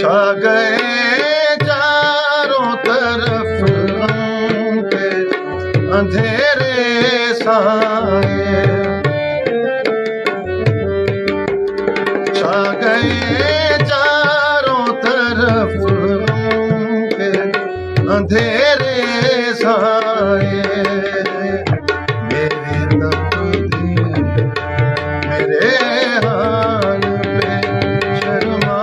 छा गए चारों तरफ हम पे अंधेरे साए, छा गए चारों तरफ हम पे अंधेरे साए। मेरी तकदीर मेरे हाल पे शर्मा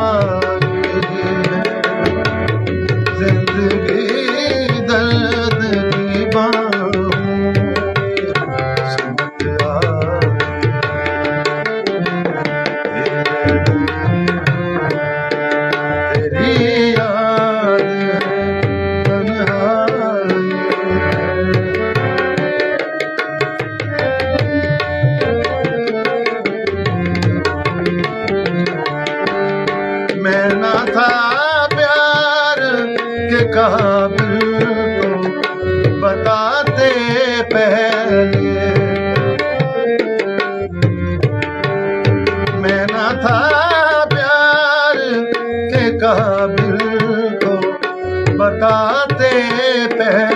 गई है, जिंदगी दर्द की बाहों समझ आ तेरी याद है तन्हाई। मैं ना था प्यार के काबिल तो बताते पहले, मैं ना था प्यार के काबिल तो बताते पहले।